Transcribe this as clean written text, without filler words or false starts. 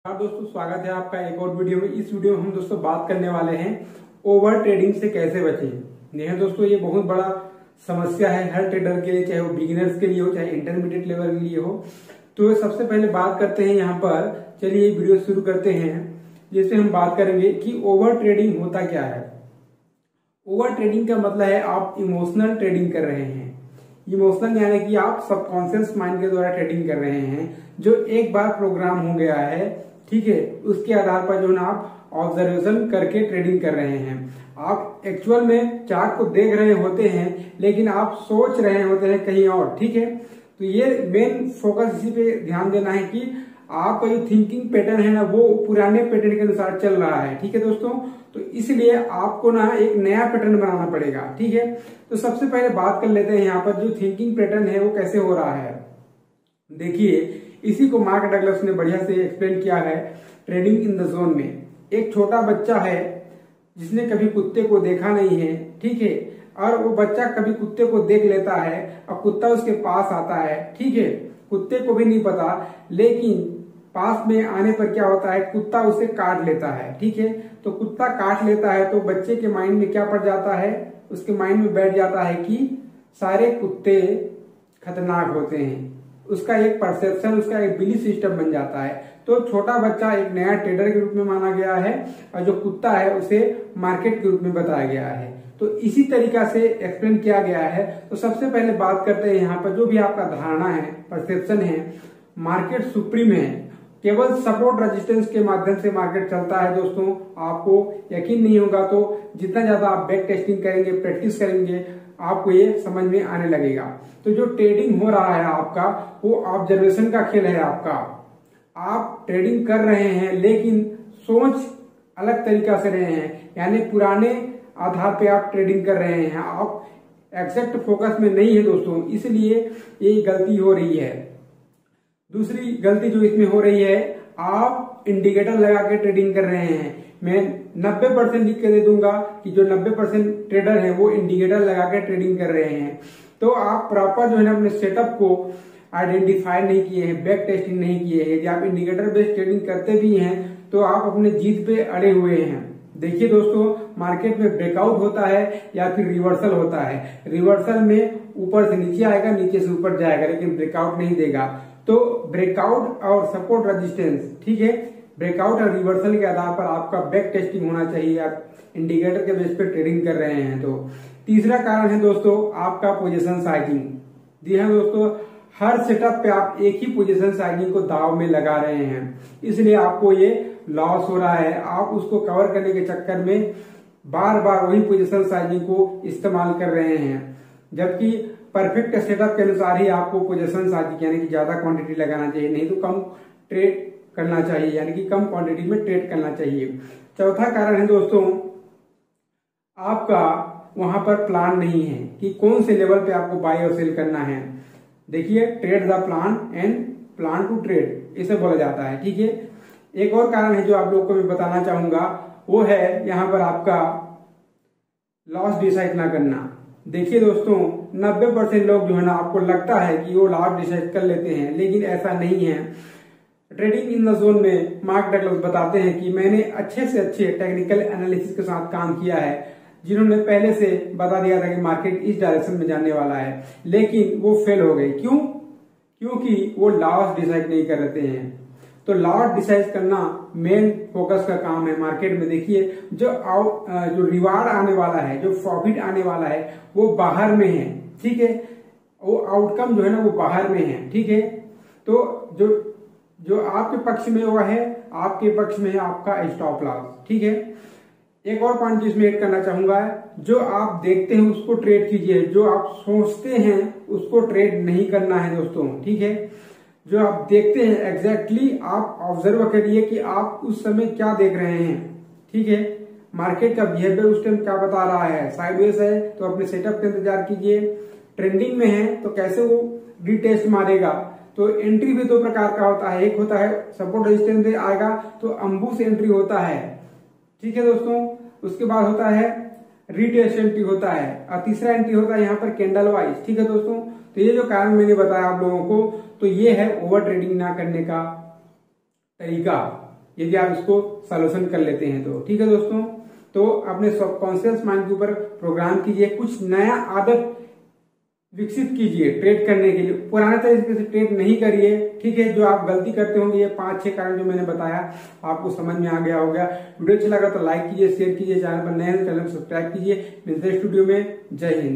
हाँ दोस्तों, स्वागत है आपका एक और वीडियो में। इस वीडियो में हम दोस्तों बात करने वाले हैं ओवर ट्रेडिंग से कैसे बचें। यह दोस्तों ये बहुत बड़ा समस्या है हर ट्रेडर के लिए, चाहे वो बिगिनर्स के लिए हो चाहे इंटरमीडिएट लेवल के लिए हो। तो सबसे पहले बात करते हैं यहाँ पर, चलिए वीडियो शुरू करते हैं। जिससे हम बात करेंगे कि ओवर ट्रेडिंग होता क्या है। ओवर ट्रेडिंग का मतलब है आप इमोशनल ट्रेडिंग कर रहे हैं। इमोशनल यानी कि आप सबकॉन्शियस माइंड के द्वारा ट्रेडिंग कर रहे हैं, जो एक बार प्रोग्राम हो गया है, ठीक है। उसके आधार पर जो है आप ऑब्जर्वेशन करके ट्रेडिंग कर रहे हैं। आप एक्चुअल में चार्ट को देख रहे होते हैं, लेकिन आप सोच रहे होते हैं कहीं और, ठीक है। तो ये मेन फोकस इसी पे ध्यान देना है कि आपका जो थिंकिंग पैटर्न है ना, वो पुराने पैटर्न के अनुसार चल रहा है, ठीक है दोस्तों। तो इसलिए आपको ना एक नया पैटर्न बनाना पड़ेगा, ठीक है। तो सबसे पहले बात कर लेते हैं यहाँ पर जो थिंकिंग पैटर्न है वो कैसे हो रहा है। देखिए, इसी को मार्क डगलस ने बढ़िया से एक्सप्लेन किया है ट्रेडिंग इन द जोन में। एक छोटा बच्चा है जिसने कभी कुत्ते को देखा नहीं है, ठीक है, और वो बच्चा कभी कुत्ते को देख लेता है और कुत्ता उसके पास आता है, ठीक है। कुत्ते को भी नहीं पता, लेकिन पास में आने पर क्या होता है, कुत्ता उसे काट लेता है, ठीक है। तो कुत्ता काट लेता है तो बच्चे के माइंड में क्या पड़ जाता है, उसके माइंड में बैठ जाता है कि सारे कुत्ते खतरनाक होते हैं। उसका एक परसेप्शन, उसका एक बिलीफ सिस्टम बन जाता है। तो छोटा बच्चा एक नया ट्रेडर के रूप में माना गया है और जो कुत्ता है उसे मार्केट के रूप में बताया गया है। तो इसी तरीका से एक्सप्लेन किया गया है। तो सबसे पहले बात करते हैं यहाँ पर जो भी आपका धारणा है, परसेप्शन है, मार्केट सुप्रीम है। केवल सपोर्ट रेजिस्टेंस के माध्यम से मार्केट चलता है दोस्तों। आपको यकीन नहीं होगा तो जितना ज्यादा आप बैक टेस्टिंग करेंगे, प्रैक्टिस करेंगे, आपको ये समझ में आने लगेगा। तो जो ट्रेडिंग हो रहा है आपका, वो ऑब्जर्वेशन का खेल है आपका। आप ट्रेडिंग कर रहे हैं लेकिन सोच अलग तरीका से रहे हैं, यानी पुराने आधार पे आप ट्रेडिंग कर रहे हैं। आप एग्जैक्ट फोकस में नहीं है दोस्तों, इसलिए ये गलती हो रही है। दूसरी गलती जो इसमें हो रही है, आप इंडिकेटर लगा के ट्रेडिंग कर रहे हैं। मैं 90% लिख के दे दूंगा कि जो 90% ट्रेडर है वो इंडिकेटर लगा के ट्रेडिंग कर रहे हैं। तो आप प्रॉपर जो है ना अपने सेटअप को आइडेंटिफाई नहीं किए हैं, बैक टेस्टिंग नहीं किए हैं। यदि आप इंडिकेटर बेस्ड ट्रेडिंग करते भी हैं तो आप अपने जीत पे अड़े हुए हैं। देखिए दोस्तों, मार्केट में ब्रेकआउट होता है या फिर रिवर्सल होता है। रिवर्सल में ऊपर से नीचे आएगा, नीचे से ऊपर जाएगा, लेकिन ब्रेकआउट नहीं देगा। तो ब्रेकआउट और सपोर्ट रेजिस्टेंस, ठीक है, ब्रेकआउट और रिवर्सल के आधार पर आपका बैक टेस्टिंग होना चाहिए। आप इंडिकेटर के बेस पे ट्रेडिंग कर रहे हैं तो। तीसरा कारण है दोस्तों आपका पोजीशन साइजिंग। जी हाँ दोस्तों, हर सेटअप पे आप एक ही पोजीशन साइजिंग को दाव में लगा रहे हैं, इसलिए आपको ये लॉस हो रहा है। आप उसको कवर करने के चक्कर में बार बार वही पोजीशन साइजिंग को इस्तेमाल कर रहे हैं, जबकि परफेक्ट सेटअप के अनुसार ही आपको पोजीशन साइजिंग यानी कि ज्यादा क्वांटिटी लगाना चाहिए, नहीं तो कम ट्रेड करना चाहिए, यानी कि कम क्वांटिटी में ट्रेड करना चाहिए। चौथा कारण है दोस्तों आपका वहां पर प्लान नहीं है कि कौन से लेवल पे आपको बाय और सेल करना है। देखिए, trade the plan and plan to trade, इसे बोला जाता है, ठीक है। एक और कारण है जो आप लोग को मैं बताना चाहूंगा, वो है यहाँ पर आपका लॉस डिसाइड ना करना। देखिए दोस्तों, 90% लोग जो है ना, आपको लगता है कि वो लॉस डिसाइड कर लेते हैं, लेकिन ऐसा नहीं है। ट्रेडिंग इन द जोन में मार्क डगलस बताते हैं कि मैंने अच्छे से अच्छे टेक्निकल एनालिसिस के साथ काम किया है, जिन्होंने पहले से बता दिया था कि मार्केट इस डायरेक्शन में जाने वाला है, लेकिन वो फेल हो गए। क्यों? क्योंकि वो लॉस डिसाइड नहीं कर रहे हैं। तो लॉस डिसाइड करना मेन फोकस का काम है मार्केट में। देखिए, जो रिवार्ड आने वाला है, जो प्रॉफिट आने वाला है, वो बाहर में है, ठीक है। वो आउटकम जो है ना, वो बाहर में है, ठीक है। तो जो आपके पक्ष में हुआ है, आपके पक्ष में है आपका स्टॉप लॉस, ठीक है। एक और पॉइंट जिसमें ऐड करना चाहूंगा, जो आप देखते हैं उसको ट्रेड कीजिए, जो आप सोचते हैं उसको ट्रेड नहीं करना है दोस्तों, ठीक है। जो आप देखते हैं एग्जैक्टली आप ऑब्जर्व करिए कि आप उस समय क्या देख रहे हैं, ठीक है। मार्केट का बिहेवियर उस टाइम क्या बता रहा है, साइडवेज है तो अपने सेटअप का इंतजार कीजिए, ट्रेंडिंग में है तो कैसे वो रीटेस्ट मारेगा। तो एंट्री भी दो प्रकार का होता है, एक होता है सपोर्ट रेजिस्टेंस से आएगा तो अम्बूस एंट्री होता है, ठीक है दोस्तों। उसके बाद होता है रीटेस्ट एंट्री होता है, और तीसरा एंट्री होता है यहाँ पर कैंडल वाइज, ठीक है दोस्तों। तो ये जो कारण मैंने बताया आप लोगों को, तो ये है ओवर ट्रेडिंग ना करने का तरीका। यदि आप इसको सॉल्यूशन कर लेते हैं तो। ठीक है दोस्तों, तो अपने सबकॉन्शियस माइंड के ऊपर प्रोग्राम कीजिए, कुछ नया आदत विकसित कीजिए ट्रेड करने के लिए। पुराने तरीके से ट्रेड नहीं करिए। ठीक है, जो आप गलती करते होंगे, ये 5-6 कारण जो मैंने बताया आपको समझ में आ गया होगा। वीडियो अच्छा लगा तो लाइक कीजिए, शेयर कीजिए, चैनल पर नए हैं तो चैनल को सब्सक्राइब कीजिए। मिलते हैं स्टूडियो में। जय हिंद।